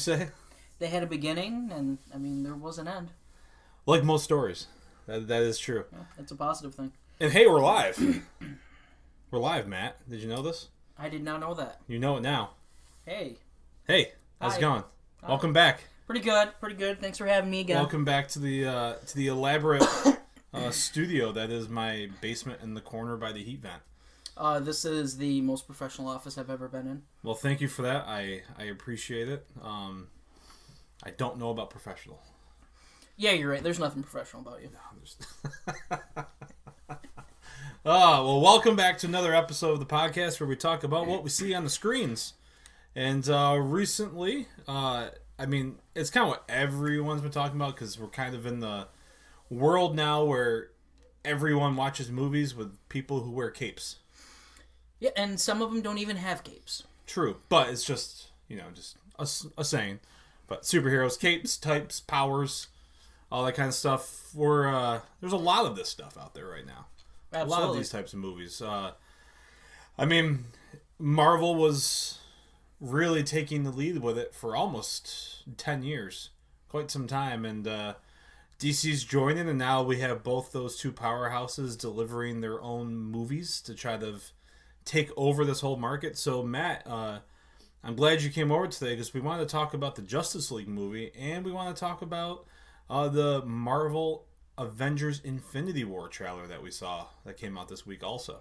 say? They had a beginning, and I mean, there was an end. Like most stories. That is true. Yeah, it's a positive thing. And hey, we're live. We're live, Matt. Did you know this? I did not know that. You know it now. Hey. Hey, how's Hi. it going? Hi. Welcome back. Pretty good. Thanks for having me again. Welcome back to the elaborate studio that is my basement in the corner by the heat vent. This is the most professional office I've ever been in. Well, thank you for that. I appreciate it. I don't know about professional. Yeah, you're right. There's nothing professional about you. Well, welcome back to another episode of the podcast where we talk about what we see on the screens. And recently, I mean, it's kind of what everyone's been talking about because we're kind of in the world now where everyone watches movies with people who wear capes. Yeah, and some of them don't even have capes. True, but it's just, just a saying. But superheroes, capes, types, powers, all that kind of stuff. There's a lot of this stuff out there right now. Absolutely. A lot of these types of movies. I mean, Marvel was really taking the lead with it for almost 10 years. Quite some time. And DC's joining, and now we have both those two powerhouses delivering their own movies to try to take over this whole market. So, Matt, I'm glad you came over today because we wanted to talk about the Justice League movie, and we want to talk about the Marvel Avengers Infinity War trailer that we saw that came out this week also.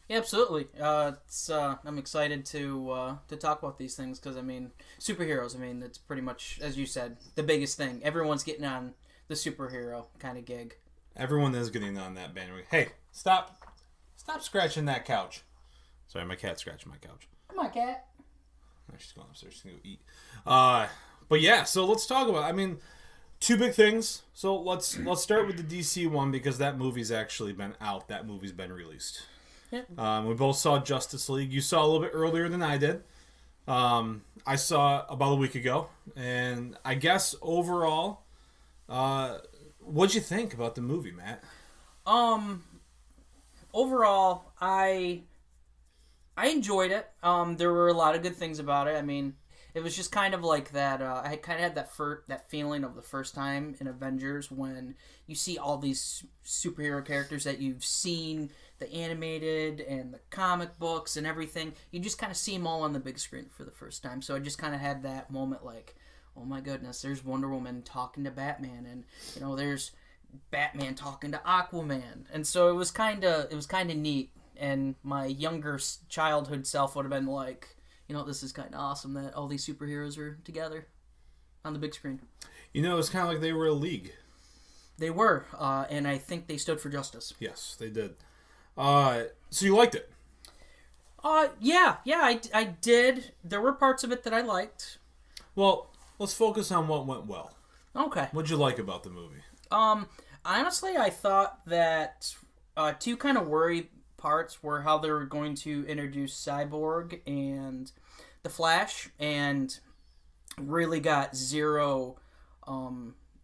Yeah, absolutely. I'm excited to talk about these things because, I mean, superheroes, it's pretty much, as you said, the biggest thing. Everyone's getting on the superhero kind of gig. Everyone is getting on that bandwagon. Hey, stop scratching that couch. Sorry, my cat's scratching my couch. Come on, cat. Oh, she's going upstairs. She's going to go eat. But yeah, so let's talk about, two big things. So let's start with the DC one because that movie's actually been out. That movie's been released. Yeah. We both saw Justice League. You saw a little bit earlier than I did. I saw it about a week ago. And I guess overall, what'd you think about the movie, Matt? Overall, I enjoyed it. There were a lot of good things about it. It was just kind of like that. I kind of had that feeling of the first time in Avengers when you see all these superhero characters that you've seen, the animated and the comic books and everything. You just kind of see them all on the big screen for the first time. So I just kind of had that moment like, oh my goodness, there's Wonder Woman talking to Batman, and there's Batman talking to Aquaman, and so it was kind of neat. And my younger childhood self would have been like, this is kind of awesome that all these superheroes are together on the big screen. It's kind of like they were a league. They were, and I think they stood for justice. Yes, they did. So you liked it? Yeah, I did. There were parts of it that I liked. Well, let's focus on what went well. Okay. What'd you like about the movie? Honestly, I thought that two kind of worry parts were how they were going to introduce Cyborg and the Flash, and really got zero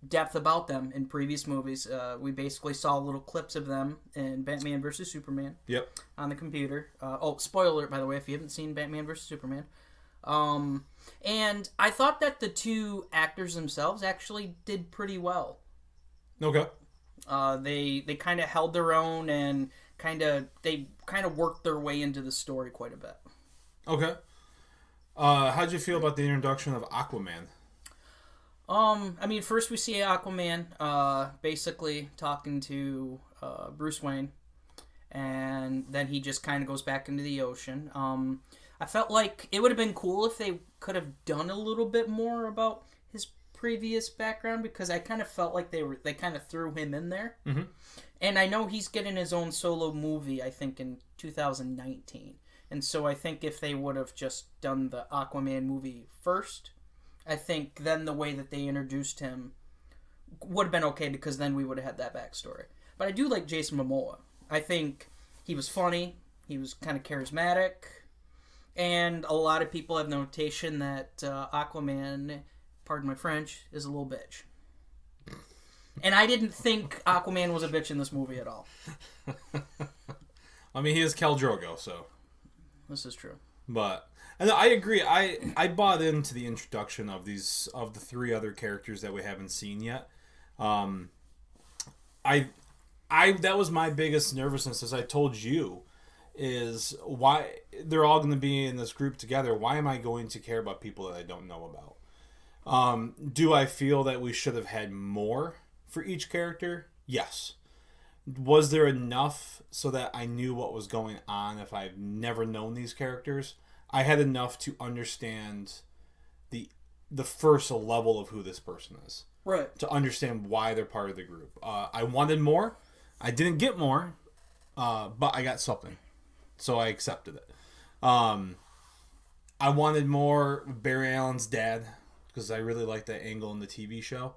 depth about them in previous movies. We basically saw little clips of them in Batman vs. Superman. Yep. On the computer. Spoiler alert, by the way, if you haven't seen Batman vs. Superman. And I thought that the two actors themselves actually did pretty well. Okay. They kind of held their own and they worked their way into the story quite a bit. Okay. How'd you feel about the introduction of Aquaman? First we see Aquaman, basically talking to Bruce Wayne, and then he just kind of goes back into the ocean. I felt like it would have been cool if they could have done a little bit more about his previous background, because I kind of felt like they kind of threw him in there. Mm-hmm. And I know he's getting his own solo movie, I think, in 2019. And so I think if they would have just done the Aquaman movie first, I think then the way that they introduced him would have been okay, because then we would have had that backstory. But I do like Jason Momoa. I think he was funny. He was kind of charismatic. And a lot of people have notation that Aquaman, pardon my French, is a little bitch. And I didn't think Aquaman was a bitch in this movie at all. He is Khal Drogo, so. This is true. But and I agree. I bought into the introduction of the three other characters that we haven't seen yet. I that was my biggest nervousness, as I told you, is why they're all going to be in this group together. Why am I going to care about people that I don't know about? Do I feel that we should have had more for each character? Yes. Was there enough so that I knew what was going on if I've never known these characters? I had enough to understand the first level of who this person is. Right. To understand why they're part of the group. I wanted more. I didn't get more, but I got something. So I accepted it. I wanted more Barry Allen's dad, because I really liked that angle in the TV show.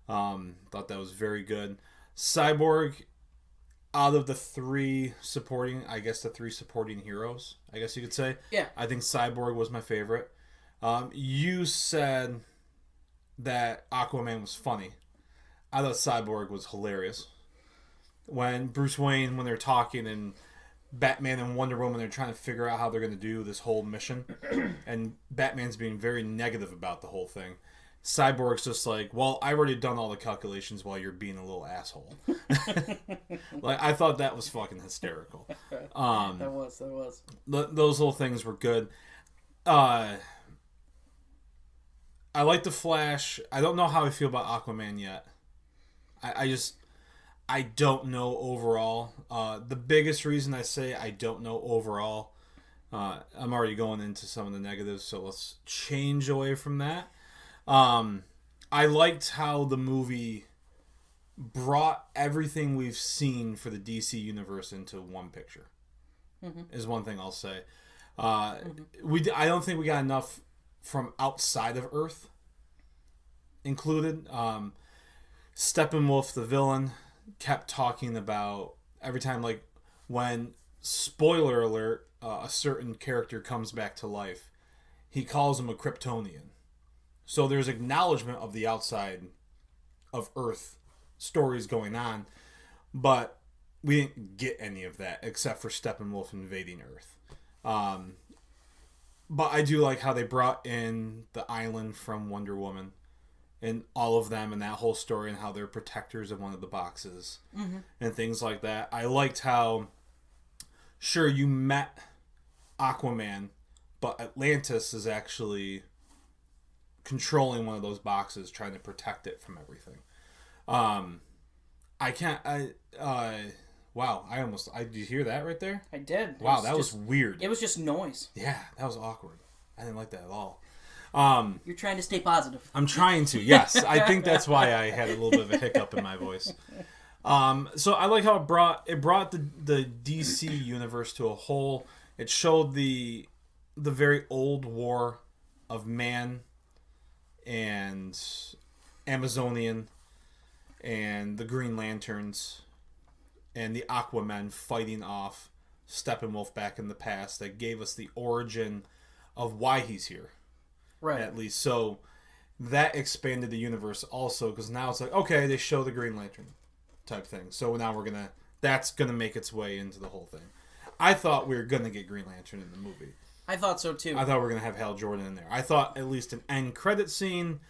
Thought that was very good. Cyborg, out of the three supporting heroes, I guess you could say. Yeah. I think Cyborg was my favorite. You said that Aquaman was funny. I thought Cyborg was hilarious. When Bruce Wayne, when they're talking, and Batman and Wonder Woman, they're trying to figure out how they're going to do this whole mission, and Batman's being very negative about the whole thing. Cyborg's just like, well, I've already done all the calculations while you're being a little asshole. Like, I thought that was fucking hysterical. That was. Those little things were good. I like the Flash. I don't know how I feel about Aquaman yet. I don't know overall. The biggest reason I say I don't know overall, I'm already going into some of the negatives, so let's change away from that. I liked how the movie brought everything we've seen for the DC universe into one picture. Mm-hmm. Is one thing I'll say. I don't think we got enough from outside of Earth included. Steppenwolf, the villain, kept talking about every time, like, when, spoiler alert, a certain character comes back to life, he calls him a Kryptonian. So there's acknowledgement of the outside of Earth stories going on, but we didn't get any of that except for Steppenwolf invading Earth. But I do like how they brought in the island from Wonder Woman and all of them and that whole story, and how they're protectors of one of the boxes, and things like that. I liked how, sure, you met Aquaman, but Atlantis is actually controlling one of those boxes, trying to protect it from everything. Wow, did you hear that right there? I did. Wow, that was weird. It was just noise. Yeah, that was awkward. I didn't like that at all. You're trying to stay positive. I'm trying to, yes. I think that's why I had a little bit of a hiccup in my voice. So I like how it brought the DC universe to a whole. It showed the very old war of man and Amazonian and the Green Lanterns and the Aquaman fighting off Steppenwolf back in the past. That gave us the origin of why he's here. Right. At least. So that expanded the universe also, because now it's like, okay, they show the Green Lantern type thing. So now that's going to make its way into the whole thing. I thought we were going to get Green Lantern in the movie. I thought so too. I thought we were going to have Hal Jordan in there. I thought at least an end credit scene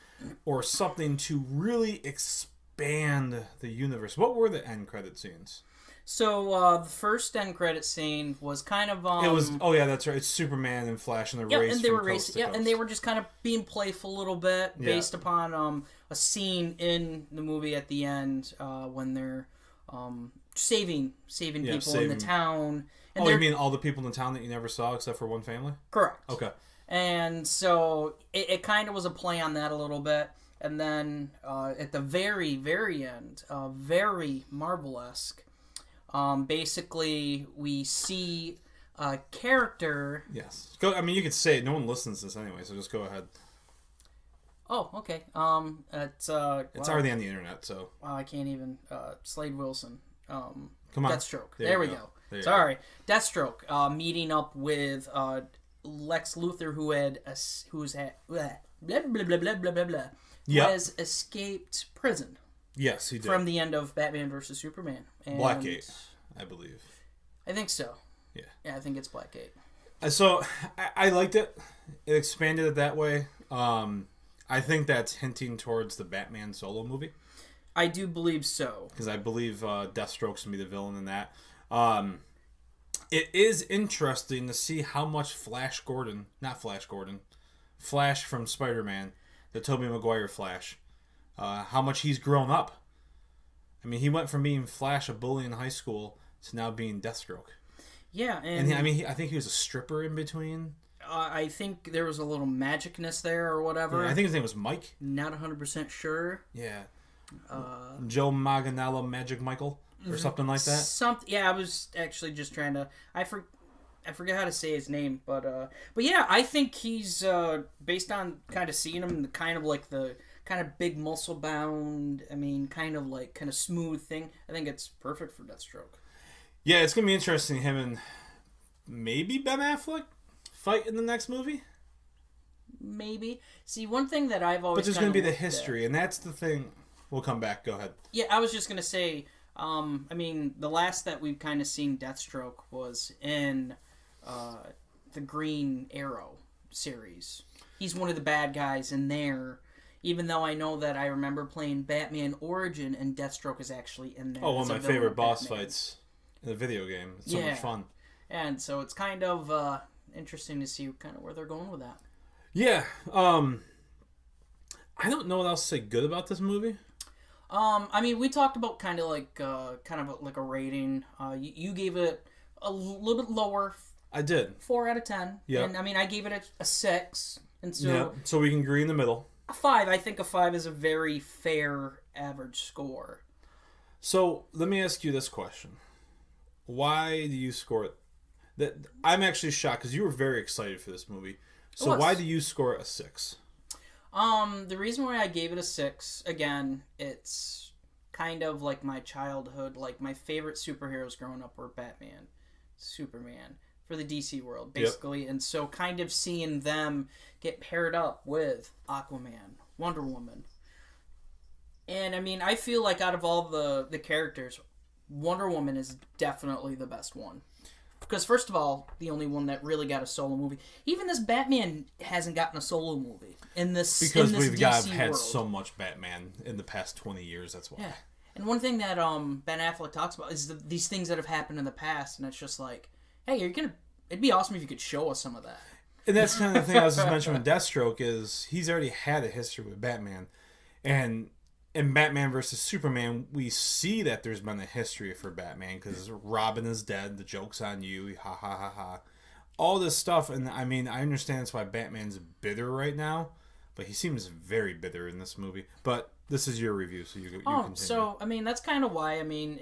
or something to really expand the universe. What were the end credit scenes? So the first end credit scene was kind of it was that's right. It's Superman and Flash and the race. And they were racing. Yeah, and they were just kind of being playful a little bit based upon a scene in the movie at the end when they're saving people in the town. And you mean all the people in the town that you never saw except for one family? Correct. Okay. And so it kind of was a play on that a little bit. And then at the very, very end, very Marvel-esque, basically we see a character... Yes. You could say it. No one listens to this anyway, so just go ahead. Oh, okay. It's already on the internet, so... I can't even... Slade Wilson. Come on. Deathstroke. There we go. Sorry. Deathstroke meeting up with Lex Luthor, who has escaped prison. Yes, he did. From the end of Batman vs. Superman. And Blackgate, I believe. I think so. Yeah. Yeah, I think it's Blackgate. So I liked it. It expanded it that way. I think that's hinting towards the Batman solo movie. I do believe so. Because I believe Deathstroke's going to be the villain in that. It is interesting to see how much Flash from Spider-Man, the Tobey Maguire Flash, how much he's grown up. I mean, he went from being Flash, a bully in high school, to now being Deathstroke. Yeah, I think he was a stripper in between. I think there was a little magicness there or whatever. Yeah, I think his name was Mike. Not 100% sure. Yeah. Joe Manganiello Magic Michael or something like that. Yeah, I was actually just trying to. I forget how to say his name, but yeah, I think he's based on kind of seeing him, kind of like the kind of big muscle bound. I mean, kind of smooth thing. I think it's perfect for Deathstroke. Yeah, it's gonna be interesting. Him and maybe Ben Affleck fight in the next movie. Maybe. See, one thing that I've always. But there's gonna be the history, and that's the thing. We'll come back. Go ahead. Yeah, I was just gonna say. I mean, the last that we've kind of seen Deathstroke was in the Green Arrow series. He's one of the bad guys in there. Even though I know that I remember playing Batman Origin and Deathstroke is actually in there. Oh, one of my favorite boss fights in the video game. It's so much fun. And so it's kind of interesting to see kind of where they're going with that. Yeah. I don't know what else to say good about this movie. I mean, we talked about kind of like a rating. You gave it a little bit lower. I did. 4 out of 10. Yeah. And I mean, I gave it a 6. And so yeah. So we can agree in the middle. A 5. I think a 5 is a very fair average score. So let me ask you this question: why do you score it? That I'm actually shocked because you were very excited for this movie. So why do you score it a 6? The reason why I gave it a 6, again, it's kind of like my childhood. Like, my favorite superheroes growing up were Batman, Superman, for the DC world, basically. Yep. And so kind of seeing them get paired up with Aquaman, Wonder Woman. And, I mean, I feel like out of all the characters, Wonder Woman is definitely the best one. Because, first of all, the only one that really got a solo movie. Even this Batman hasn't gotten a solo movie in this because in this we've DC had world. so much Batman in the past 20 years. That's why. Yeah, and one thing that Ben Affleck talks about is these things that have happened in the past, and it's just like, hey, it'd be awesome if you could show us some of that. And that's kind of the thing I was just mentioning with Deathstroke is he's already had a history with Batman, and in Batman versus Superman, we see that there's been a history for Batman because Robin is dead. The joke's on you. Ha ha ha ha. All this stuff, and I mean, I understand that's why Batman's bitter right now, but he seems very bitter in this movie. But this is your review, so you continue. So I mean, that's kind of why. I mean,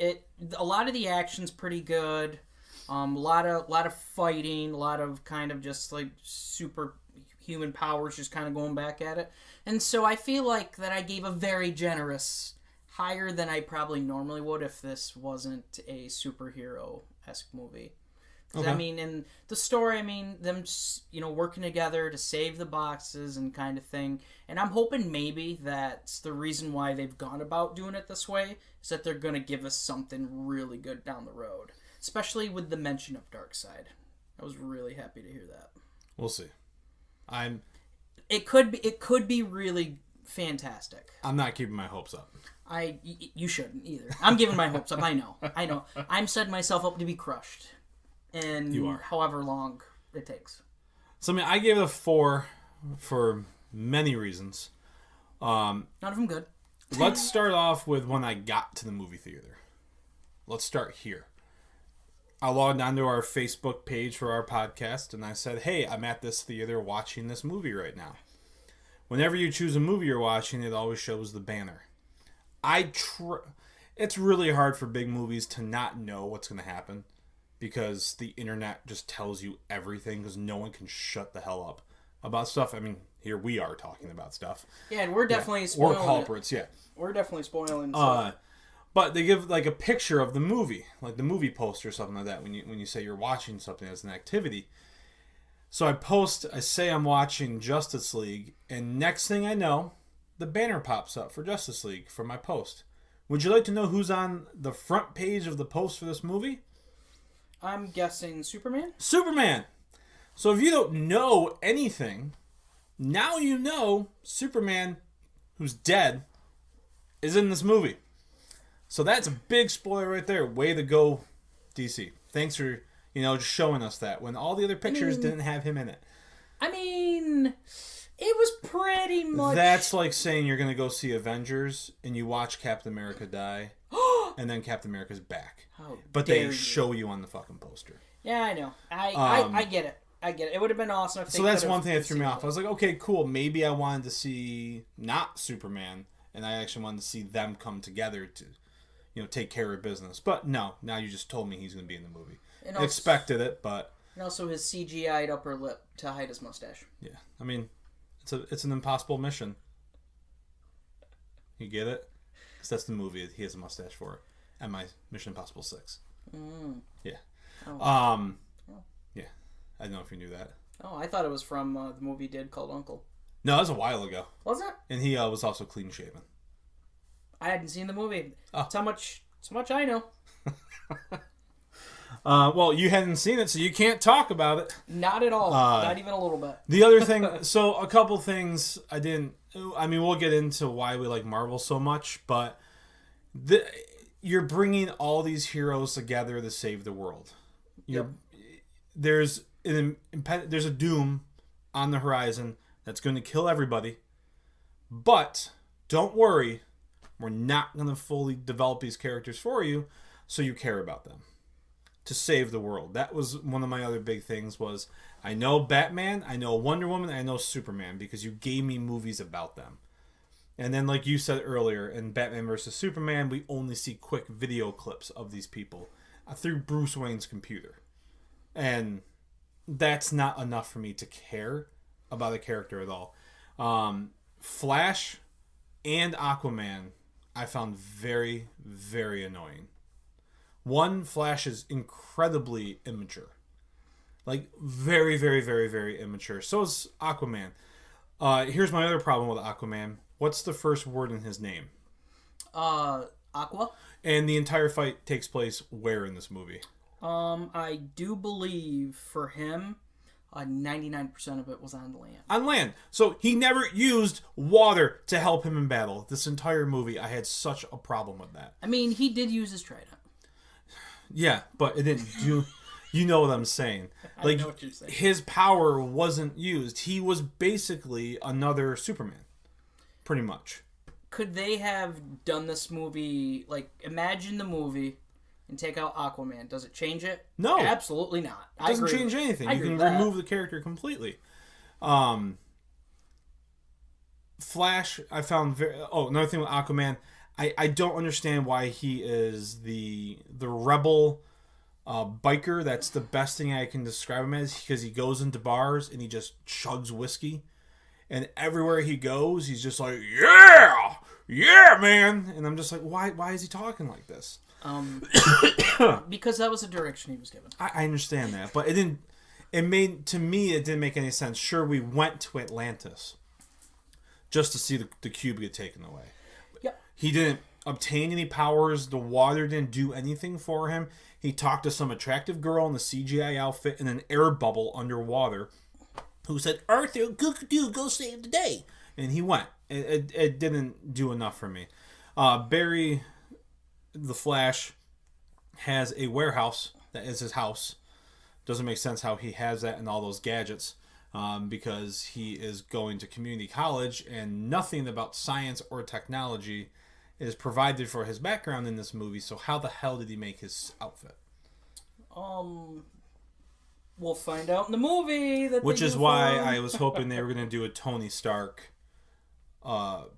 a lot of the action's pretty good. A lot of fighting, a lot of kind of just like superhuman powers, just kind of going back at it. And so I feel like that I gave a very generous, higher than I probably normally would if this wasn't a superhero-esque movie. Okay. I mean, in the story, I mean, them, working together to save the boxes and kind of thing. And I'm hoping maybe that's the reason why they've gone about doing it this way, is that they're going to give us something really good down the road. Especially with the mention of Darkseid. I was really happy to hear that. We'll see. It could be really fantastic. I'm not keeping my hopes up. You shouldn't either. I'm giving my hopes up. I know. I'm setting myself up to be crushed. And you are. However long it takes. So, I mean, I gave it a 4 for many reasons. None of them good. Let's start off with when I got to the movie theater. Let's start here. I logged onto our Facebook page for our podcast, and I said, hey, I'm at this theater watching this movie right now. Whenever you choose a movie you're watching, it always shows the banner. It's really hard for big movies to not know what's going to happen because the internet just tells you everything because no one can shut the hell up about stuff. I mean, here we are talking about stuff. Yeah, and we're definitely spoiling We're culprits, yeah. We're definitely spoiling stuff. But they give like a picture of the movie, like the movie poster or something like that when you say you're watching something as an activity. So I say I'm watching Justice League, and next thing I know, the banner pops up for Justice League for my post. Would you like to know who's on the front page of the post for this movie? I'm guessing Superman? Superman! So if you don't know anything, now you know Superman, who's dead, is in this movie. So that's a big spoiler right there. Way to go, DC. Thanks for, just showing us that when all the other pictures didn't have him in it. I mean, it was pretty much... That's like saying you're going to go see Avengers and you watch Captain America die and then Captain America's back. But they show you on the fucking poster. Yeah, I know. I get it. I get it. It would have been awesome if they So that's one thing that threw me off. I was like, okay, cool. Maybe I wanted to see not Superman, and I actually wanted to see them come together to, take care of business. But no, now you just told me he's going to be in the movie. And also, expected it, but... And also his CGI'd upper lip to hide his mustache. Yeah. I mean, it's an impossible mission. You get it? Because that's the movie he has a mustache for. And my Mission Impossible 6. Yeah. Oh. Yeah. I don't know if you knew that. Oh, I thought it was from the movie he did called Uncle. No, that was a while ago. Was it? And he was also clean shaven. I hadn't seen the movie. Oh. That's how much I know. Well, you hadn't seen it, so you can't talk about it. Not at all. Not even a little bit. The other thing, so a couple things we'll get into why we like Marvel so much, but you're bringing all these heroes together to save the world. There's a doom on the horizon that's going to kill everybody, but don't worry, we're not going to fully develop these characters for you, so you care about them. To save the world. That was one of my other big things was I know Batman, I know Wonder Woman, I know Superman because you gave me movies about them. And then like you said earlier, in Batman vs. Superman, we only see quick video clips of these people through Bruce Wayne's computer. And that's not enough for me to care about a character at all. Flash and Aquaman I found very, very annoying. One, Flash is incredibly immature. Like, very, very, very, very immature. So is Aquaman. Here's my other problem with Aquaman. What's the first word in his name? Aqua. And the entire fight takes place where in this movie? I do believe for him, 99% of it was on land. On land. So he never used water to help him in battle. This entire movie, I had such a problem with that. I mean, he did use his trident. Yeah, but it didn't do... You know what I'm saying. Like, I know what you're saying. His power wasn't used. He was basically another Superman. Pretty much. Could they have done this movie... Like, imagine the movie and take out Aquaman. Does it change it? No. Absolutely not. It doesn't change anything. You can remove the character completely. Flash, I found very... Oh, another thing with Aquaman... I don't understand why he is the rebel biker. That's the best thing I can describe him as, because he goes into bars and he just chugs whiskey, and everywhere he goes he's just like, yeah man, and I'm just like, why is he talking like this? Because that was the direction he was given. I understand that, but it didn't make any sense. Sure, we went to Atlantis just to see the cube get taken away. He didn't obtain any powers. The water didn't do anything for him. He talked to some attractive girl in the CGI outfit in an air bubble underwater who said, Arthur, go save the day. And he went. It didn't do enough for me. Barry, the Flash, has a warehouse that is his house. Doesn't make sense how he has that and all those gadgets. Because he is going to community college and nothing about science or technology is provided for his background in this movie. So how the hell did he make his outfit? We'll find out in the movie. Which is why I was hoping they were going to do a Tony Stark,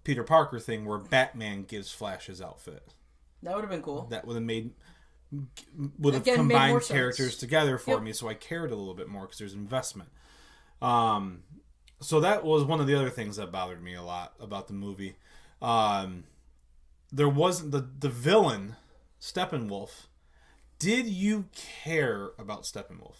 Peter Parker thing where Batman gives Flash his outfit. That would have been cool. That would have combined characters together for me, so I cared a little bit more because there's investment. So that was one of the other things that bothered me a lot about the movie. There wasn't the villain, Steppenwolf. Did you care about Steppenwolf?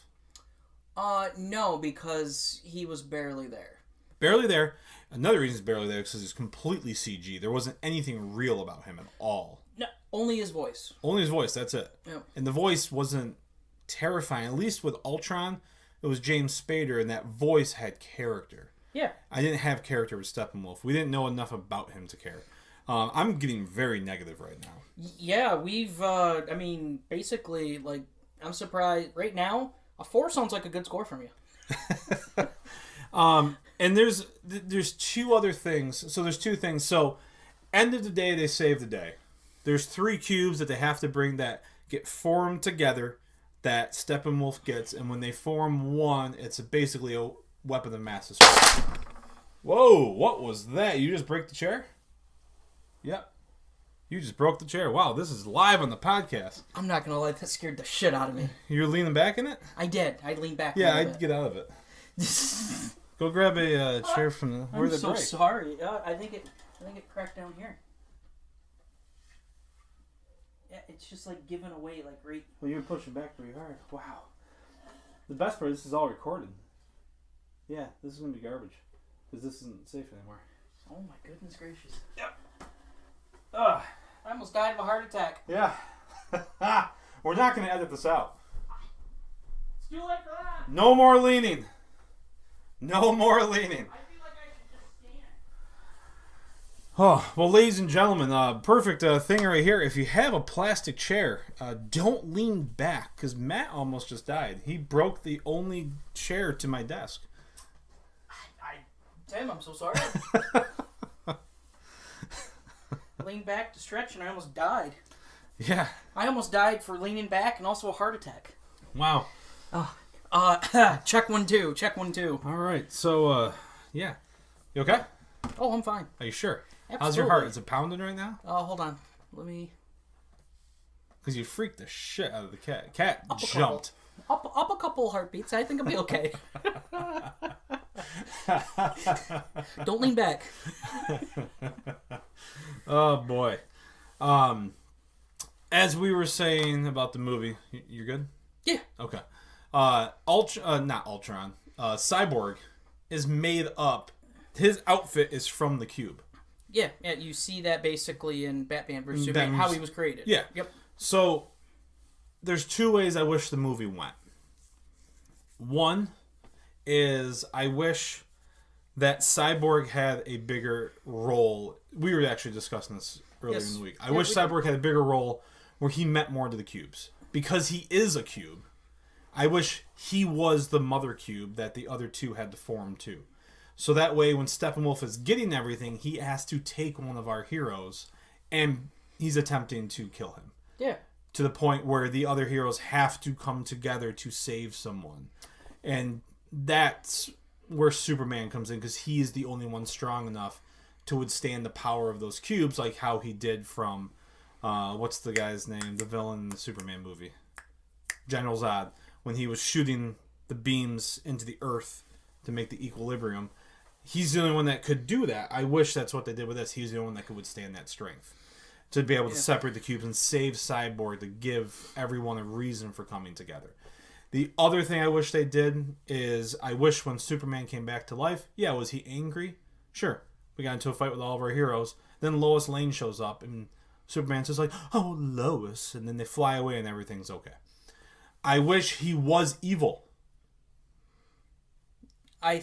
No, because he was barely there. Barely there. Another reason he's barely there is because he's completely CG. There wasn't anything real about him at all. No, only his voice. Only his voice, that's it. Yep. And the voice wasn't terrifying. At least with Ultron, it was James Spader, and that voice had character. Yeah. I didn't have character with Steppenwolf. We didn't know enough about him to care. I'm getting very negative right now. Yeah, we've, I mean, basically, like, I'm surprised. Right now, a 4 sounds like a good score from you. And there's two other things. So there's two things. So, end of the day, they save the day. There's 3 cubes that they have to bring that get formed together that Steppenwolf gets. And when they form one, it's basically a weapon of mass destruction. Whoa, what was that? You just break the chair? Yep. You just broke the chair. Wow, this is live on the podcast. I'm not going to lie, that scared the shit out of me. You're leaning back in it? I did. I leaned back Yeah, a I'd little get out of it. Go grab a chair from the... I'm so sorry. I think it cracked down here. Yeah, it's just like giving away, like right... Well, you're pushing back pretty hard. Wow. The best part, this is all recorded. Yeah, this is going to be garbage. Because this isn't safe anymore. Oh my goodness gracious. Yep. Ugh. I almost died of a heart attack. Yeah. We're not going to edit this out. It's too late for that. No more leaning. No more leaning. I feel like I should just stand. Oh, well, ladies and gentlemen, perfect thing right here. If you have a plastic chair, don't lean back, because Matt almost just died. He broke the only chair to my desk. Tim, I'm so sorry. Leaned back to stretch and I almost died. Yeah. I almost died for leaning back and also a heart attack. Wow. Check 1 2. Check 1 2. All right. So, yeah. You okay? Oh, I'm fine. Are you sure? Absolutely. How's your heart? Is it pounding right now? Hold on. Let me... Because you freaked the shit out of the cat. Cat Up a jumped. Up a couple heartbeats. I think I'll be okay. Don't lean back. Oh, boy. As we were saying about the movie, you're good? Yeah. Okay. Not Ultron. Cyborg is made up. His outfit is from the cube. Yeah, you see that basically in Batman vs. Superman, how he was created. Yeah. Yep. So, there's 2 ways I wish the movie went. One is I wish that Cyborg had a bigger role. We were actually discussing this earlier in the week. I wish Cyborg had a bigger role where he meant more to the cubes. Because he is a cube, I wish he was the mother cube that the other 2 had to form too. So that way, when Steppenwolf is getting everything, he has to take one of our heroes, and he's attempting to kill him. Yeah. To the point where the other heroes have to come together to save someone. And that's where Superman comes in, because he is the only one strong enough to withstand the power of those cubes, like how he did from, what's the guy's name? The villain in the Superman movie. General Zod. When he was shooting the beams into the earth to make the equilibrium. He's the only one that could do that. I wish that's what they did with this. He's the only one that could withstand that strength. To be able to separate the cubes and save Cyborg, to give everyone a reason for coming together. The other thing I wish they did is, I wish when Superman came back to life, was he angry? Sure. We got into a fight with all of our heroes. Then Lois Lane shows up and Superman says like, "Oh, Lois," and then they fly away and everything's okay. I wish he was evil. Do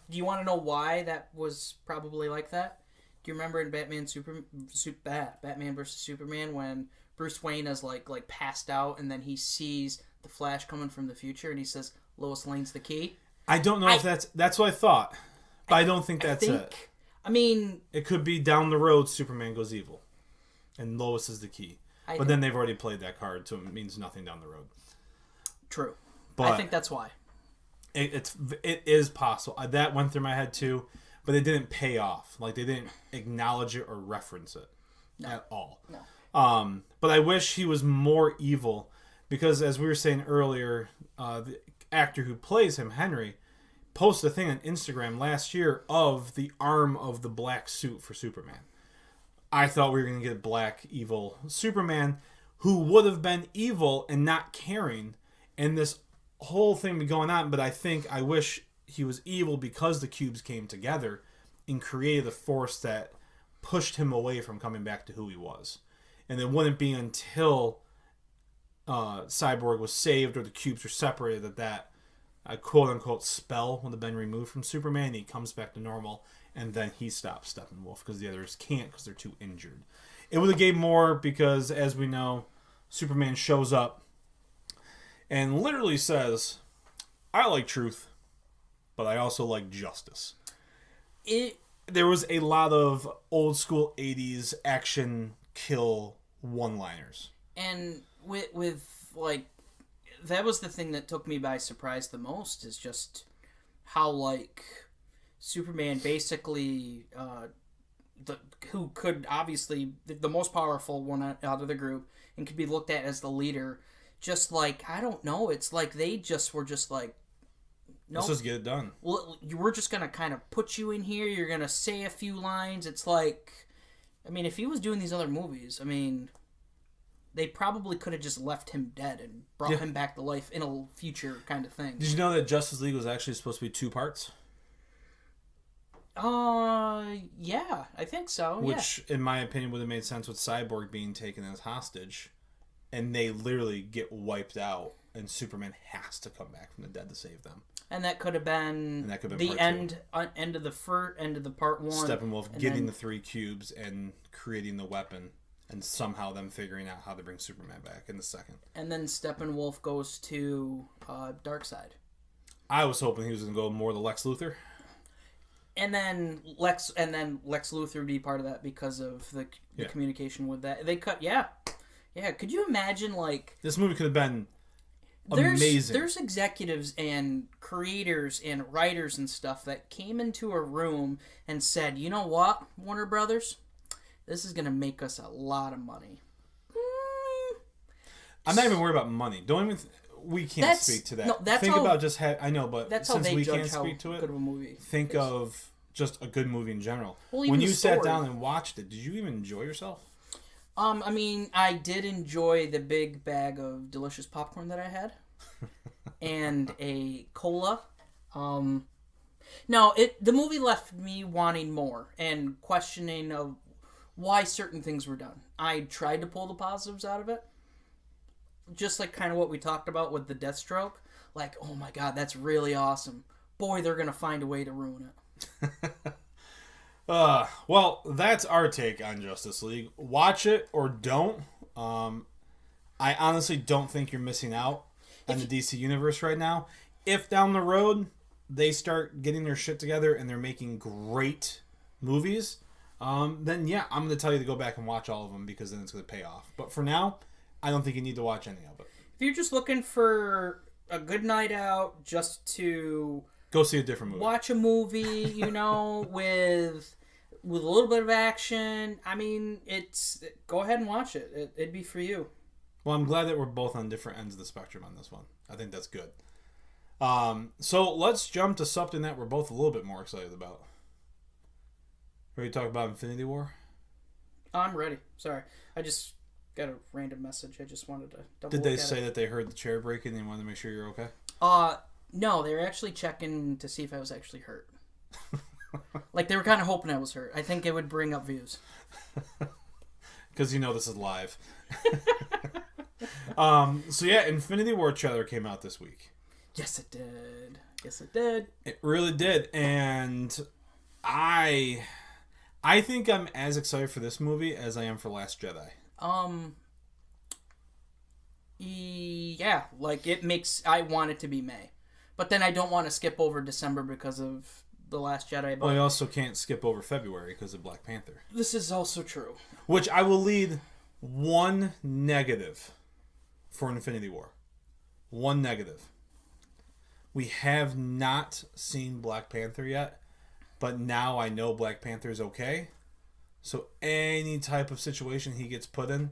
you want to know why that was probably like that? Do you remember in Batman vs Superman when Bruce Wayne is like passed out and then he sees the Flash coming from the future and he says Lois Lane's the key? I don't know if that's what I thought, but I don't think that's it. I mean, it could be down the road Superman goes evil, and Lois is the key. But then they've already played that card, so it means nothing down the road. True, but I think that's why. It is possible. That went through my head too, but it didn't pay off. Like, they didn't acknowledge it or reference it at all. No. But I wish he was more evil, because as we were saying earlier, the actor who plays him, Henry, posted a thing on Instagram last year of the arm of the black suit for Superman. I thought we were going to get black evil Superman who would have been evil and not caring, and this whole thing be going on. But I wish he was evil because the cubes came together and created a force that pushed him away from coming back to who he was. And it wouldn't be until Cyborg was saved or the cubes were separated that a quote-unquote spell would have been removed from Superman. He comes back to normal, and then he stops Steppenwolf because the others can't because they're too injured. It would have gave more because, as we know, Superman shows up and literally says, I like truth, but I also like justice. There was a lot of old school 80s action kill one-liners. And with like, that was the thing that took me by surprise the most, is just how, like, Superman basically, who could obviously, the most powerful one out of the group, and could be looked at as the leader, just like, I don't know, it's like they just were just like, nope. Let's just get it done. Well, we're just going to kind of put you in here, you're going to say a few lines. It's like, I mean, if he was doing these other movies, I mean, they probably could have just left him dead and brought him back to life in a future kind of thing. Did you know that Justice League was actually supposed to be 2 parts? Yeah, I think so. Which, in my opinion, would have made sense with Cyborg being taken as hostage, and they literally get wiped out, and Superman has to come back from the dead to save them. And that could have been the end of the part 1. Steppenwolf getting the 3 cubes and creating the weapon, and somehow them figuring out how to bring Superman back in the second. And then Steppenwolf goes to Darkseid. I was hoping he was going to go more to Lex Luthor. And then Lex Luthor would be part of that because of the communication with that. They cut, yeah. Could you imagine, like, this movie could have been amazing. There's executives and creators and writers and stuff that came into a room and said, you know what, Warner Brothers, this is gonna make us a lot of money. I'm not even worried about money. Don't even. We can't speak to that. No, that's think about just I know, but that's since how we judge can't speak to it, good of a movie think of just a good movie in general. Well, when you sat down and watched it, did you even enjoy yourself? I mean, I did enjoy the big bag of delicious popcorn that I had, and a cola. No, the movie left me wanting more and questioning of why certain things were done. I tried to pull the positives out of it. Just like kind of what we talked about with the Deathstroke. Like, oh my god, that's really awesome. Boy, they're going to find a way to ruin it. Well, that's our take on Justice League. Watch it or don't. I honestly don't think you're missing out on the DC Universe right now. If down the road they start getting their shit together and they're making great movies, then yeah, I'm going to tell you to go back and watch all of them because then it's going to pay off. But for now, I don't think you need to watch any of it. If you're just looking for a good night out, just to go see a different movie, watch a movie, you know, with a little bit of action. I mean, go ahead and watch it. It'd be for you. Well, I'm glad that we're both on different ends of the spectrum on this one. I think that's good. So let's jump to something that we're both a little bit more excited about. Ready to talk about Infinity War? I'm ready. Sorry, I just got a random message. I just wanted to double. Did they say that they heard the chair breaking and they wanted to make sure you're okay? No, they were actually checking to see if I was actually hurt. Like, they were kind of hoping I was hurt. I think it would bring up views. Because you know this is live. So yeah, Infinity War trailer came out this week. Yes, it did. It really did, and I think I'm as excited for this movie as I am for Last Jedi. Yeah, like I want it to be May, but then I don't want to skip over December because of The Last Jedi. Well, I also can't skip over February because of Black Panther. This is also true. Which I will lead one negative for Infinity War. One negative. We have not seen Black Panther yet, but now I know Black Panther is okay. So any type of situation he gets put in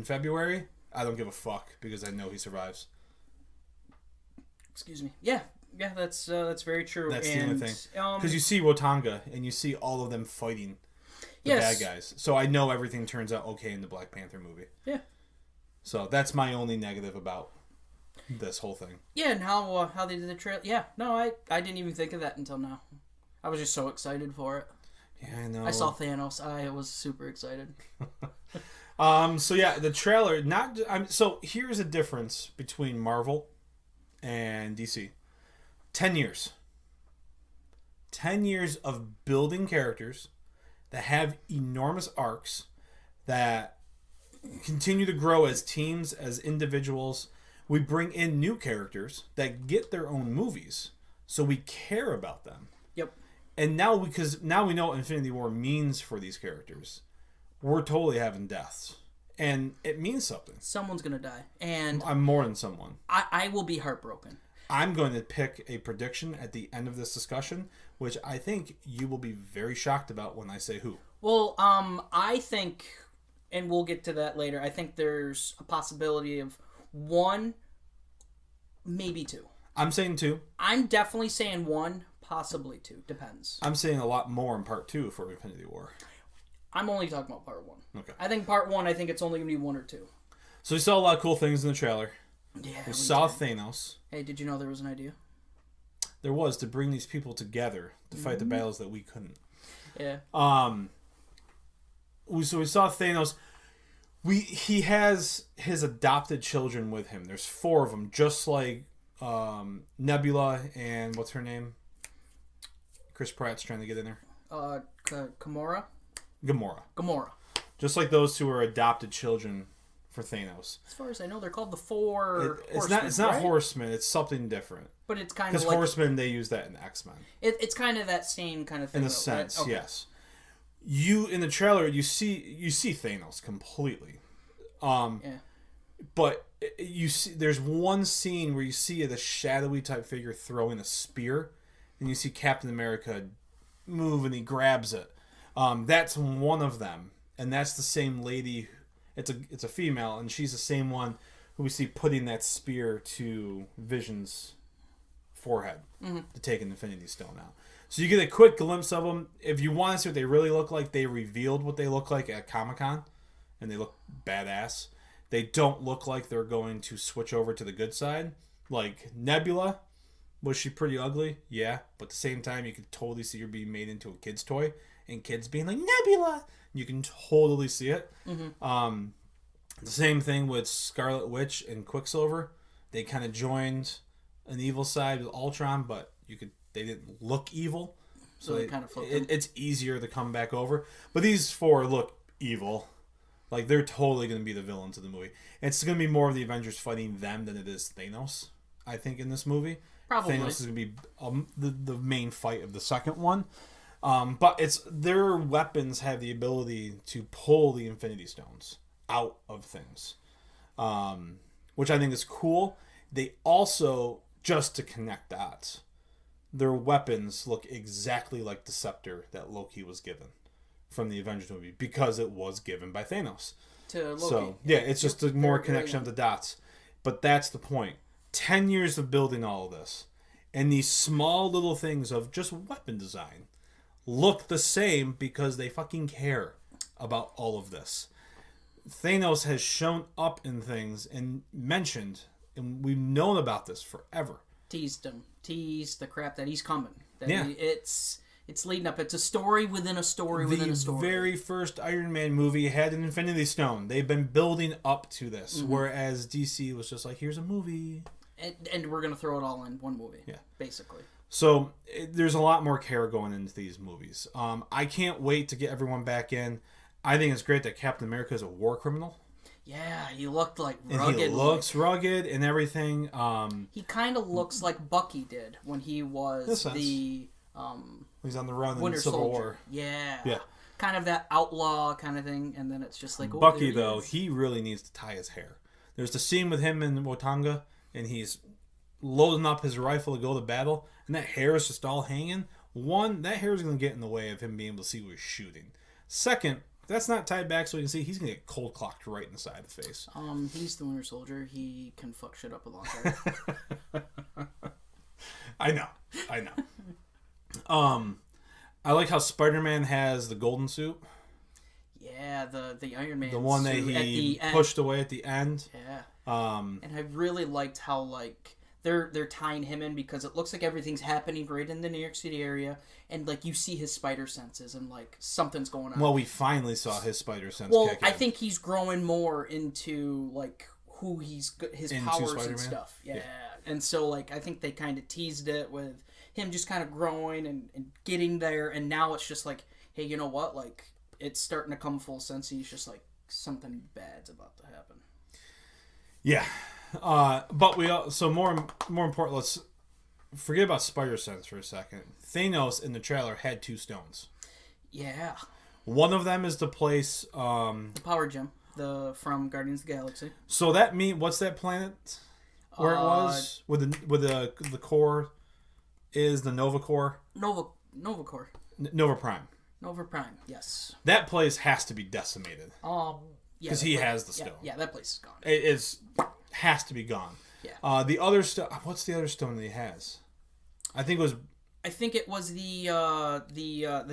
February, I don't give a fuck because I know he survives. Excuse me. Yeah, that's very true. That's the only thing. Because you see Rotanga and you see all of them fighting the bad guys. So I know everything turns out okay in the Black Panther movie. Yeah. So that's my only negative about this whole thing. Yeah, and how they did the trailer. Yeah, no, I didn't even think of that until now. I was just so excited for it. Yeah, I know. I saw Thanos. I was super excited. So yeah, the trailer. So here's a difference between Marvel and DC. 10 years. 10 years of building characters that have enormous arcs that continue to grow as teams, as individuals. We bring in new characters that get their own movies, so we care about them. Yep. And now, because now we know what Infinity War means for these characters, we're totally having deaths. And it means something. Someone's going to die. And I'm more than someone. I will be heartbroken. I'm going to pick a prediction at the end of this discussion, which I think you will be very shocked about when I say who. Well, I think, and we'll get to that later, I think there's a possibility of one, maybe two. I'm saying two. I'm definitely saying one, possibly two. Depends. I'm saying a lot more in part two for Infinity War. I'm only talking about part one. Okay. I think part one, I think it's only going to be one or two. So we saw a lot of cool things in the trailer. Yeah. We saw Thanos. Hey, did you know there was an idea? There was, to bring these people together to fight the battles that we couldn't. Yeah. So we saw Thanos. He has his adopted children with him. There's 4 of them, just like Nebula and what's her name? Chris Pratt's trying to get in there. Gamora. Gamora. Just like those 2 are adopted children for Thanos. As far as I know, they're called the Four. It's not right? Horsemen. It's something different. But it's kind of because like Horsemen, they use that in X-Men. It's kind of that same kind of thing. In a sense, right? Okay. Yes. You in the trailer, you see Thanos completely. Yeah. But you see, there's one scene where you see the shadowy type figure throwing a spear, and you see Captain America move, and he grabs it. That's one of them, and that's the same lady. It's a female, and she's the same one who we see putting that spear to Vision's forehead to take an Infinity Stone out. So you get a quick glimpse of them. If you want to see what they really look like, they revealed what they look like at Comic-Con, and they look badass. They don't look like they're going to switch over to the good side. Like Nebula, was she pretty ugly? Yeah, but at the same time, you could totally see her being made into a kid's toy, and kids being like, Nebula! You can totally see it. The same thing with Scarlet Witch and Quicksilver. They kind of joined an evil side with Ultron, but they didn't look evil. So they kind of it's easier to come back over. But these 4 look evil. Like, they're totally going to be the villains of the movie. It's going to be more of the Avengers fighting them than it is Thanos, I think, in this movie. Probably. Thanos is going to be the main fight of the second one. But their weapons have the ability to pull the Infinity Stones out of things, which I think is cool. They also, just to connect dots, their weapons look exactly like the scepter that Loki was given from the Avengers movie, because it was given by Thanos. To Loki. So, yeah, it's just a more connection of the dots. But that's the point. 10 years of building all of this, and these small little things of just weapon design look the same because they fucking care about all of this. Thanos has shown up in things and mentioned, and we've known about this forever. Teased the crap that he's coming. Yeah. It's leading up. It's a story within a story within a story. The very first Iron Man movie had an Infinity Stone. They've been building up to this, whereas DC was just like, here's a movie. And we're going to throw it all in one movie. Yeah. Basically. So there's a lot more care going into these movies. I can't wait to get everyone back in. I think it's great that Captain America is a war criminal. Yeah, he looked like rugged. And he looks rugged and everything. He kind of looks like Bucky did when he was the... he's on the run Winter in Civil Soldier. War. Yeah. Kind of that outlaw kind of thing, and then it's just like... Bucky, though, he really needs to tie his hair. There's the scene with him in Wakanda, and he's loading up his rifle to go to battle, and that hair is just all hanging. One, that hair is going to get in the way of him being able to see what he's shooting. Second, if that's not tied back so he can see, he's going to get cold clocked right in the side of the face. He's the Winter Soldier. He can fuck shit up a lot better. I know. I like how Spider-Man has the golden suit. Yeah, the Iron Man. The one that he pushed away at the end. Yeah. And I really liked how like they're tying him in, because it looks like everything's happening right in the New York City area, and like you see his spider senses and like something's going on. Well, we finally saw his spider sense. Well, kick I in. think he's growing more into like who his into powers Spider-Man? and stuff. Yeah. And so, like, I think they kind of teased it with him just kind of growing and getting there, and now it's just like, hey, you know what? Like, it's starting to come full sense. He's just like, something bad's about to happen. Yeah. But we also, more important, let's forget about spider sense for a second. Thanos in the trailer had 2 stones. Yeah. One of them is the place. The power gem, from Guardians of the Galaxy. So that what's that planet where it was with the core is the Nova Core. Nova Core. Nova Prime. Nova Prime. Yes. That place has to be decimated. Yeah. Because he has the stone. Yeah, that place is gone. It has to be gone. Yeah. The other stone. What's the other stone that he has? I think it was the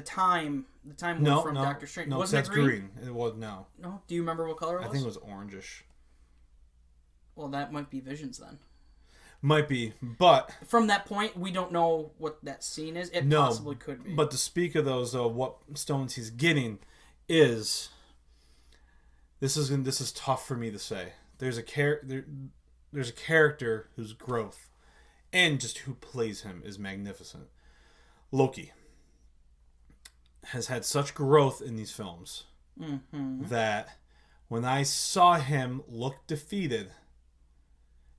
time no, from no, Doctor Strange. No, Wasn't that's it green? green. It was no. No. Do you remember what color it was? I think it was orangish. Well, that might be Visions then. Might be, but from that point, we don't know what that scene is. It possibly could be. But to speak of those, though, what stones he's getting is this is tough for me to say. There's a character whose growth and just who plays him is magnificent. Loki has had such growth in these films that when I saw him look defeated,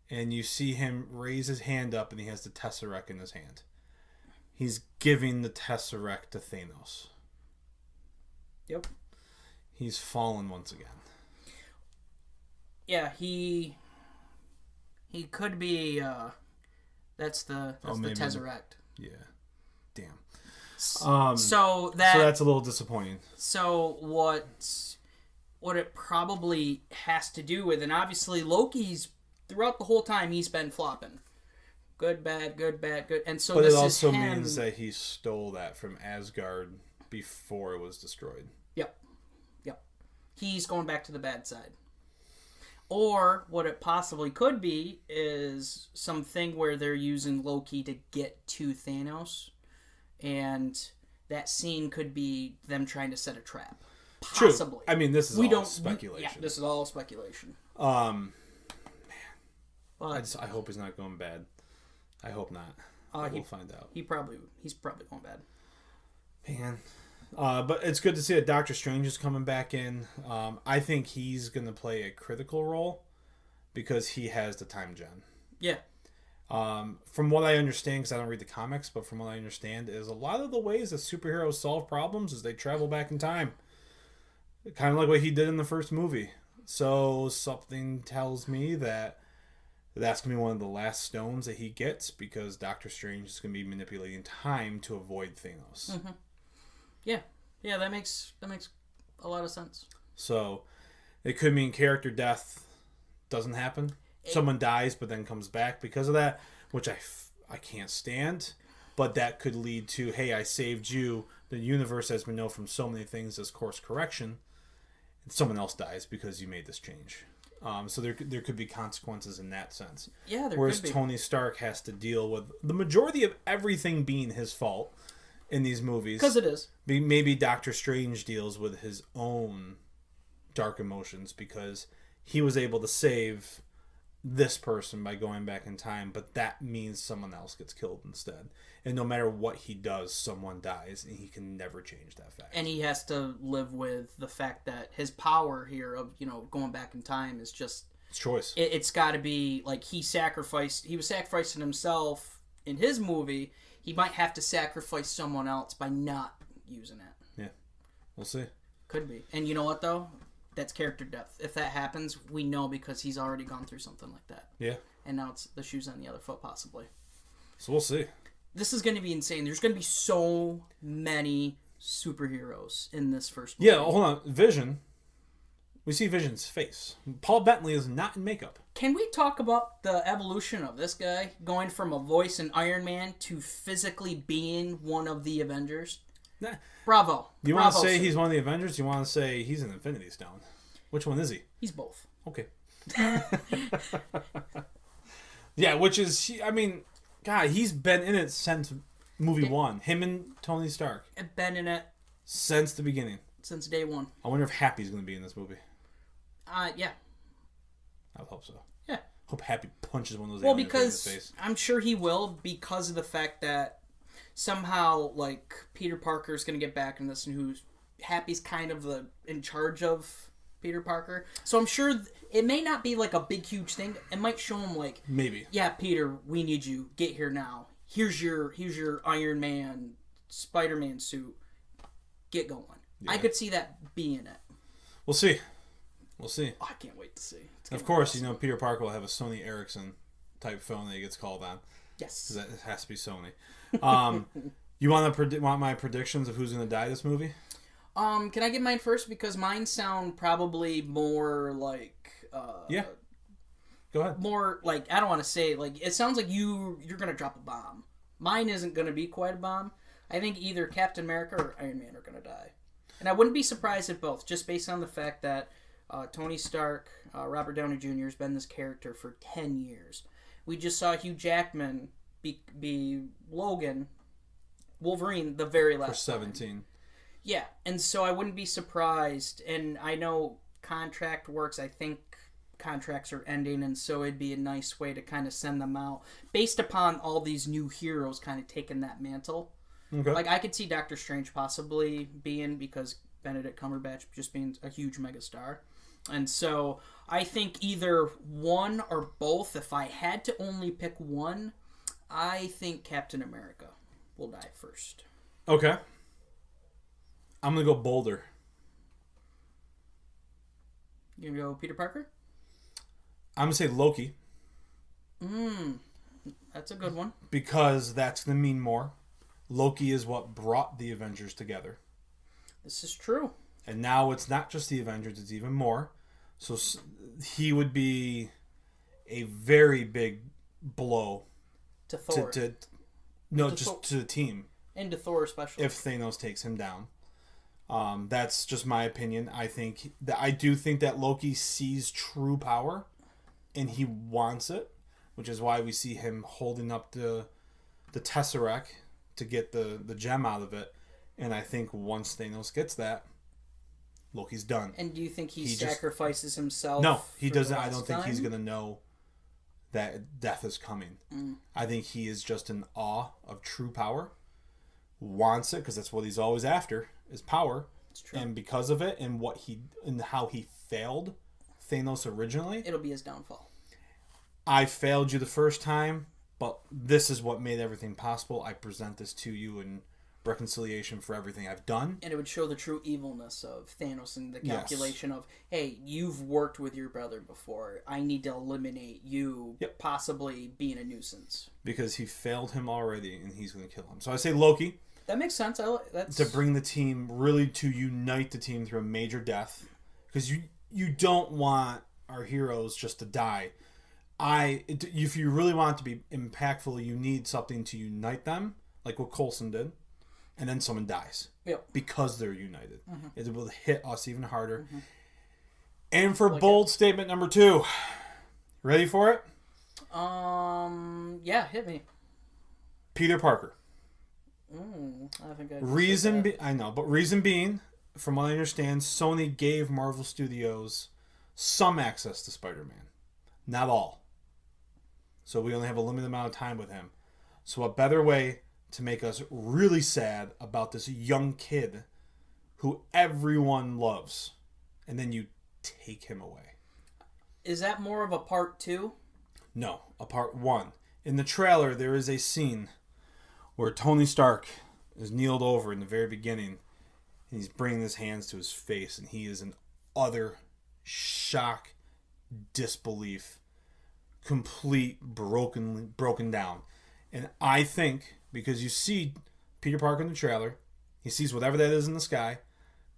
and you see him raise his hand up and he has the Tesseract in his hand, he's giving the Tesseract to Thanos. Yep. He's fallen once again. Yeah, he could be. That's the Tesseract. Yeah. Damn. So that's a little disappointing. So what it probably has to do with, and obviously Loki's throughout the whole time he's been flopping. Good, bad, good, bad, good, and so. But this it also is him. means that he stole that from Asgard before it was destroyed. Yep. He's going back to the bad side. Or what it possibly could be is something where they're using Loki to get to Thanos, and that scene could be them trying to set a trap. Possibly. True. I mean, this is all speculation. Yeah, this is all speculation. Man, but I hope he's not going bad. I hope not. We'll find out. He's probably going bad. Man. But it's good to see that Doctor Strange is coming back in. I think he's going to play a critical role because he has the time gem. Yeah. From what I understand, because I don't read the comics, but from what I understand is a lot of the ways that superheroes solve problems is they travel back in time. Kind of like what he did in the first movie. So something tells me that that's going to be one of the last stones that he gets because Doctor Strange is going to be manipulating time to avoid Thanos. Mm-hmm. Yeah, that makes a lot of sense. So it could mean character death doesn't happen. Someone dies but then comes back because of that, which I can't stand. But that could lead to, hey, I saved you. The universe, as we know from so many things, is course correction. And someone else dies because you made this change. So there could be consequences in that sense. Yeah, there Whereas could be. Tony Stark has to deal with the majority of everything being his fault in these movies. Because it is. Maybe Doctor Strange deals with his own dark emotions because he was able to save this person by going back in time, but that means someone else gets killed instead. And no matter what he does, someone dies, and he can never change that fact. And he has to live with the fact that his power here of, going back in time is just... It's choice. It's got to be, like, he was sacrificing himself in his movie. He might have to sacrifice someone else by not using it. Yeah. We'll see. Could be. And you know what, though? That's character death. If that happens, we know because he's already gone through something like that. Yeah. And now it's the shoes on the other foot, possibly. So we'll see. This is going to be insane. There's going to be so many superheroes in this first movie. Yeah, hold on. Vision. We see Vision's face. Paul Bettany is not in makeup. Can we talk about the evolution of this guy going from a voice in Iron Man to physically being one of the Avengers? Nah. Bravo. You want to say he's one of the Avengers? You want to say he's an Infinity Stone? Which one is he? He's both. Okay. Yeah, which is, I mean, God, he's been in it since movie one. Him and Tony Stark. I've been in it since the beginning. Since day one. I wonder if Happy's going to be in this movie. Yeah. I would hope so. Yeah. Hope Happy punches one of those Well, aliens right in the because face. I'm sure he will, because of the fact that somehow, like, Peter Parker's going to get back in this, and who's Happy's kind of in charge of Peter Parker. So I'm sure it may not be like a big, huge thing. It might show him like, Maybe. yeah, Peter, we need you. Get here now. Here's your Iron Man, Spider-Man suit. Get going. Yeah. I could see that being it. We'll see. We'll see. Oh, I can't wait to see. Of course, you know, Peter Parker will have a Sony Ericsson type phone that he gets called on. Yes. That it has to be Sony. You want my predictions of who's going to die this movie? Can I get mine first? Because mine sound probably more like Yeah. Go ahead. more like, I don't want to say, like, it sounds like you're gonna drop a bomb. Mine isn't gonna be quite a bomb. I think either Captain America or Iron Man are gonna die, and I wouldn't be surprised if both, just based on the fact that Tony Stark, Robert Downey Jr. has been this character for 10 years. We just saw Hugh Jackman be Logan, Wolverine, the very last For 17. Yeah, and so I wouldn't be surprised, and I know contract works, I think contracts are ending, and so it'd be a nice way to kind of send them out based upon all these new heroes kind of taking that mantle. Okay. Like, I could see Doctor Strange possibly being, because Benedict Cumberbatch just being a huge megastar. And so I think either one or both. If I had to only pick one, I think Captain America will die first. Okay. I'm going to go bolder. You gonna go Peter Parker? I'm going to say Loki. That's a good one. Because that's going to mean more. Loki is what brought the Avengers together. This is true. And now it's not just the Avengers, it's even more. So he would be a very big blow To Thor. to the team And to Thor especially. if Thanos takes him down. That's just my opinion. I do think that Loki sees true power and he wants it, which is why we see him holding up the Tesseract to get the gem out of it. And I think once Thanos gets that, Loki's done. And do you think he just- sacrifices himself? No, he for the doesn't. I last don't think he's time? going to know that death is coming. I think he is just in awe of true power, wants it because that's what he's always after is power. It's true. And because of it and how he failed Thanos originally, It'll be his downfall. I failed you the first time, but this is what made everything possible. I present this to you in reconciliation for everything I've done. And it would show the true evilness of Thanos and the Yes. calculation of, hey, you've worked with your brother before. I need to eliminate you, Yep. possibly being a nuisance. Because he failed him already and he's going to kill him. So I say Loki. That makes sense. That's To bring the team, really to unite the team through a major death, because you don't want our heroes just to die. If you really want it to be impactful, you need something to unite them, like what Coulson did, and then someone dies Yep. because they're united. It will hit us even harder. And for bold statement number 2, ready for it? Yeah, hit me. Peter Parker. I think I I know, but reason being, from what I understand, Sony gave Marvel Studios some access to Spider-Man. Not all. So we only have a limited amount of time with him. So what better way to make us really sad about this young kid who everyone loves, and then you take him away? Is that more of a part 2? No, a part 1. In the trailer, there is a scene where Tony Stark is kneeled over in the very beginning, and he's bringing his hands to his face, and he is in utter shock, disbelief, complete broken down. And I think, because you see Peter Parker in the trailer, he sees whatever that is in the sky,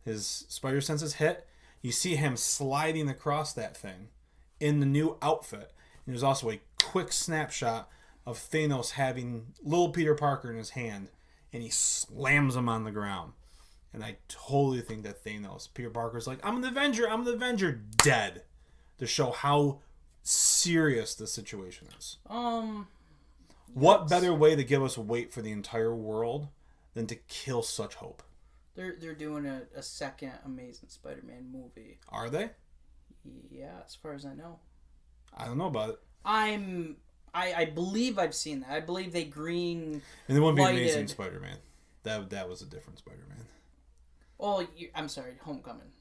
his spider senses hit, you see him sliding across that thing in the new outfit. And there's also a quick snapshot of Thanos having little Peter Parker in his hand, and he slams him on the ground. And I totally think that Peter Parker's like, I'm an Avenger, dead. To show how serious the situation is. What better way to give us weight for the entire world than to kill such hope? They're doing a second Amazing Spider-Man movie. Are they? Yeah, as far as I know. I don't know about it. I believe I've seen that. I believe they green. And it wouldn't be lighted. Amazing Spider-Man. That was a different Spider-Man. Oh, I'm sorry, Homecoming.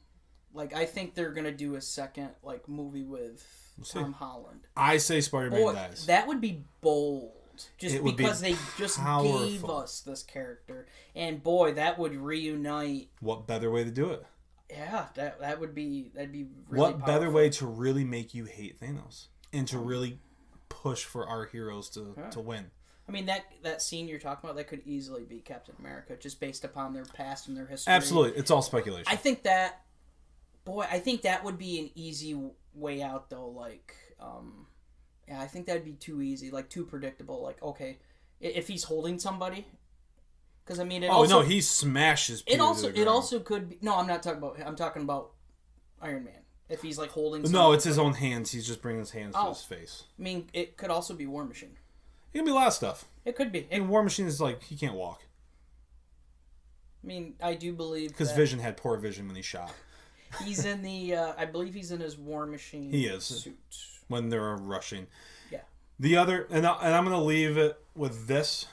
Like, I think they're gonna do a second like movie with Tom Holland. I say Spider-Man dies. That would be bold. Just It would because be they just powerful. gave us this character, and boy, that would reunite. What better way to do it? Yeah, that'd be really What better powerful. way to really make you hate Thanos and to really push for our heroes to win? I mean, that scene you're talking about, that could easily be Captain America, just based upon their past and their history. Absolutely, it's all speculation. I think that would be an easy way out, though. Like, yeah, I think that'd be too easy, like too predictable. Like, okay, if he's holding somebody, because I mean, he smashes. Peter it also could be. No, I'm not talking about. I'm talking about Iron Man. If he's like holding. No, it's his own hands. He's just bringing his hands to Oh. his face. I mean, it could also be War Machine. It can be a lot of stuff. It could be. And War Machine is like he can't walk I mean, I do believe because that Vision had poor vision when he shot. he's in the. I believe he's in his War Machine. He is. Suit. When they're rushing. Yeah. The other, and I'm going to leave it with this.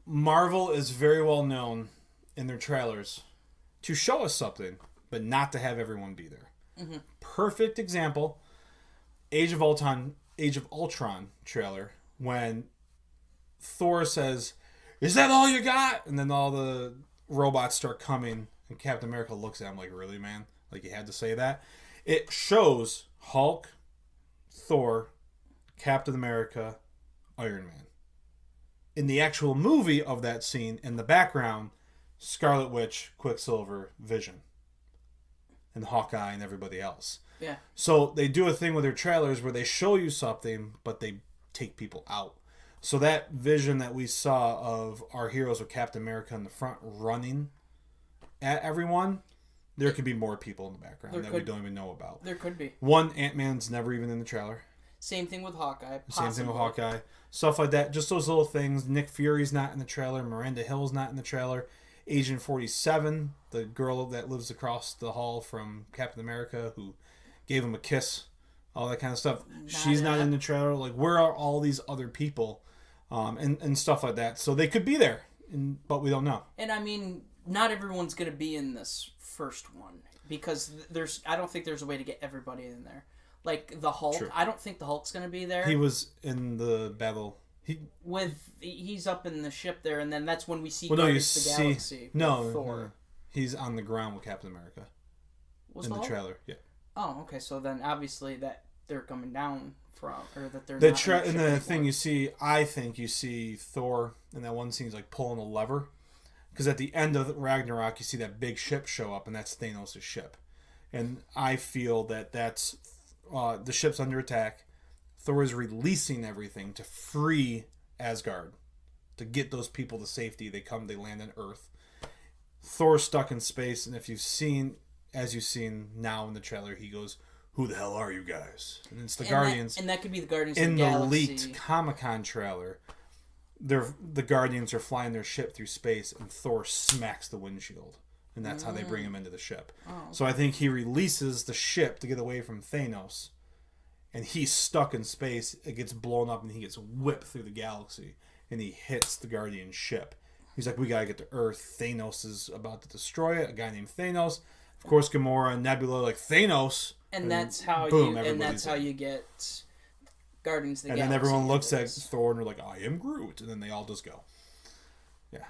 Marvel is very well known in their trailers to show us something, but not to have everyone be there. Mm-hmm. Perfect example, Age of Ultron trailer, when Thor says, "Is that all you got?" And then all the robots start coming, and Captain America looks at him like, "Really, man? Like you had to say that?" It shows Hulk, Thor, Captain America, Iron Man. In the actual movie of that scene, in the background, Scarlet Witch, Quicksilver, Vision, and Hawkeye and everybody else. Yeah. So they do a thing with their trailers where they show you something, but they take people out. So that vision that we saw of our heroes with Captain America in the front running at everyone, there could be more people in the background that we don't even know about. There could be. One, Ant-Man's never even in the trailer. Same thing with Hawkeye. Same thing with Hawkeye. Stuff like that. Just those little things. Nick Fury's not in the trailer. Miranda Hill's not in the trailer. Agent 47, the girl that lives across the hall from Captain America who gave him a kiss, all that kind of stuff. She's not in the trailer. Like, where are all these other people? And stuff like that. So they could be there, but we don't know. And I mean, not everyone's going to be in this first one because I don't think there's a way to get everybody in there. Like the Hulk, True. I don't think the Hulk's going to be there. He was in the battle. He's up in the ship there, and then that's when we see you Guardians of the see Galaxy. no, Thor. no, he's on the ground with Captain America Was in the Hulk? trailer. Yeah. Oh, okay. So then obviously that they're coming down from, or that they're The not and in the ship thing anymore. you see, I think you see Thor in that one scene. He's like pulling a lever, because at the end of Ragnarok, you see that big ship show up, and that's Thanos' ship. And I feel that that's the ship's under attack. Thor is releasing everything to free Asgard, to get those people to safety. They land on Earth. Thor's stuck in space, and if you've seen, as you've seen now in the trailer, he goes, "Who the hell are you guys?" And it's the Guardians. And that could be the Guardians of In the the Galaxy. leaked Comic-Con trailer, the Guardians are flying their ship through space, and Thor smacks the windshield. And that's how they bring him into the ship. Oh. So I think he releases the ship to get away from Thanos. And he's stuck in space. It gets blown up, and he gets whipped through the galaxy. And he hits the Guardian ship. He's like, "We gotta get to Earth. Thanos is about to destroy it." A guy named Thanos. Of course, Gamora and Nebula like, "Thanos." And that's how boom, that's how in. you get Guardians of the And Galaxy. then everyone looks into at this. Thor and they're like, "I am Groot." And then they all just go. Yeah.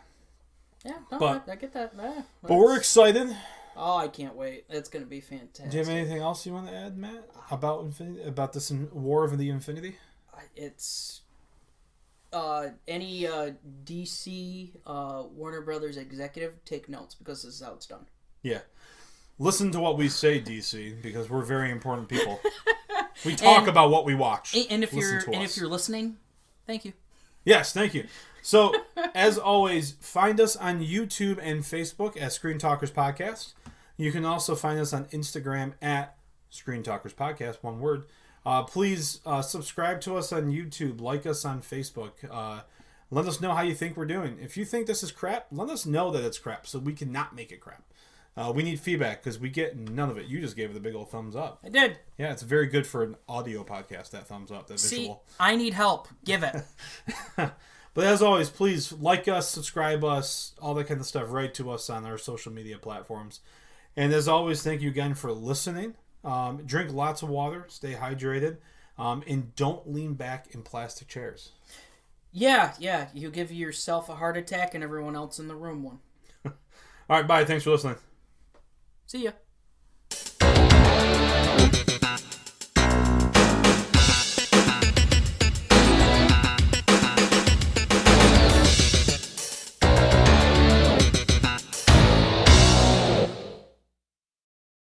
Yeah, no, but- I get that. Yeah, But we're excited. Oh, I can't wait. It's going to be fantastic. Do you have anything else you want to add, Matt, about Infinity, about this War of the Infinity? It's any DC Warner Brothers executive, take notes because this is how it's done. Yeah. Listen to what we say, DC, because we're very important people. We talk about what we watch. And if Listen to if us. you're listening, thank you. Yes, thank you. So, as always, find us on YouTube and Facebook at Screen Talkers Podcast. You can also find us on Instagram at Screen Talkers Podcast, one word. Please subscribe to us on YouTube, like us on Facebook. Let us know how you think we're doing. If you think this is crap, let us know that it's crap so we can not make it crap. We need feedback because we get none of it. You just gave it the big old thumbs up. I did. Yeah, it's very good for an audio podcast, that thumbs up, that See, visual. I need help. Give it. But as always, please like us, subscribe us, all that kind of stuff. Write to us on our social media platforms. And as always, thank you again for listening. Drink lots of water, stay hydrated, and don't lean back in plastic chairs. Yeah. You give yourself a heart attack and everyone else in the room one. All right, bye. Thanks for listening. See ya.